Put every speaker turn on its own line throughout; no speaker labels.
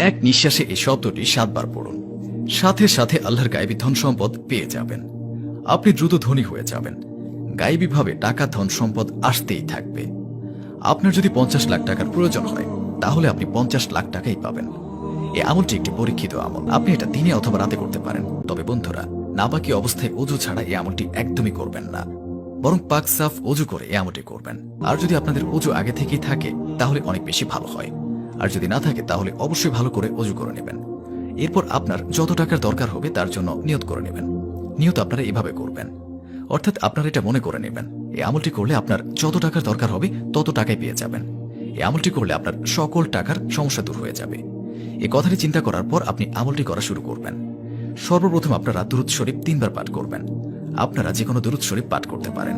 এক নিঃশ্বাসে এই শব্দটি 7 বার পড়ুন। সাথে সাথে আল্লাহর গায়েবী ধন সম্পদ পেয়ে যাবেন। আপনি দ্রুত ধনী হয়ে যাবেন। গায়েবীভাবে টাকা ধন সম্পদ আসতেই থাকবে। আপনার যদি 50 লাখ টাকার প্রয়োজন হয় তাহলে আপনি 50 লাখ টাকাই পাবেন। এই আমলটি একটি পরীক্ষিত আমল। আপনি এটা দিনে অথবা রাতে করতে পারেন। তবে বন্ধুরা, নাপাকি অবস্থায় ওযু ছাড়া এই আমলটি একদমই করবেন না, বরং পাক সাফ ওযু করে এই আমলটি করবেন। আর যদি আপনাদের ওযু আগে থেকেই থাকে তাহলে অনেক বেশি ভালো হয়। আর যদি না থাকে তাহলে অবশ্যই ভালো করে ওযু করে নেবেন। এরপর আপনার যত টাকার দরকার হবে তার জন্য নিয়ত করে নেবেন। নিয়ত আপনারা এভাবে করবেন, অর্থাৎ আপনারা এটা মনে করে নেবেন এই আমলটি করলে আপনার যত টাকার দরকার হবে তত টাকাই পেয়ে যাবেন। এই আমলটি করলে আপনার সকল টাকার সমস্যা দূর হয়ে যাবে। এই কথাটি চিন্তা করার পর আপনি আমলটি করা শুরু করবেন। সর্বপ্রথম আপনারা দুরূদ শরীফ 3 বার পাঠ করবেন। আপনারা যে কোনো দুরূদ শরীফ পাঠ করতে পারেন।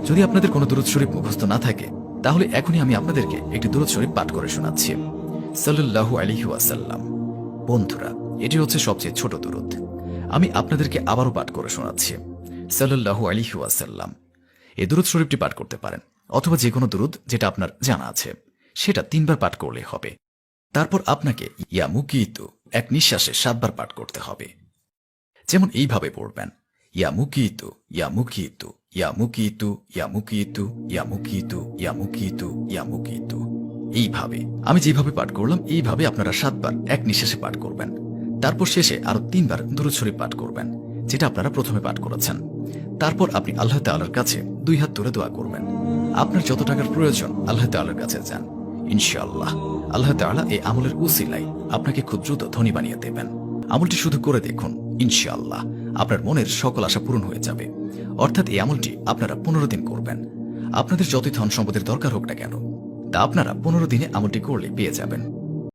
যদি আপনাদের কোনো দুরূদ শরীফ মুখস্থ না থাকে তাহলে এখনই আমি আপনাদেরকে একটি দুরূদ শরীফ পাঠ করে শোনাচ্ছি। সাল্লাল্লাহু আলাইহি ওয়াসাল্লাম। বন্ধুরা, এটি হচ্ছে সবচেয়ে ছোট দুরূদ। আমি আপনাদেরকে আবারও পাঠ করে শোনাচ্ছি। সাল্লাল্লাহু আলাইহি ওয়াসাল্লাম। এই দুরূদ শরীফটি পাঠ করতে পারেন, অথবা যে কোনো দুরূদ যেটা আপনার জানা আছে সেটা 3 বার পাঠ করলেই হবে। তারপর আপনাকে ইয়া মুকিতু এক নিঃশ্বাসে 7 বার পাঠ করতে হবে। যেমন এইভাবে পড়বেন, ইয়া মুকিতু ইয়া মুকিতু ইয়া মুকিতু ইয়া মুকিতু ইয়া মুকিতু ইয়া মুকিতু ইয়া মুকিতু। এইভাবে আমি যেভাবে পাঠ করলাম এইভাবে আপনারা 7 বার এক নিঃশ্বাসে পাঠ করবেন। তারপর শেষে আরো 3 বার দুরূদ শরীফ পাঠ করবেন, যেটা আপনারা প্রথমে পাঠ করেছেন। তারপর আপনি আল্লাহ তাআলার কাছে 2 হাত তুলে দোয়া করবেন। আপনার যত টাকার প্রয়োজন আল্লাহ তাআলার কাছে যান। ইনশাআল্লাহ আল্লাহ তাআলা এই আমলের উসিলায় আপনাকে খুব দ্রুত ধনী বানিয়ে দেবেন। আমলটি শুধু করে দেখুন, ইনশাআল্লাহ আপনার মনের সকল আশা পূরণ হয়ে যাবে। অর্থাৎ এই আমলটি আপনারা 15 দিন করবেন। আপনাদের যতই ধন সম্পদের দরকার হোক না কেন তা আপনারা 15 দিনে আমলটি করলে পেয়ে যাবেন।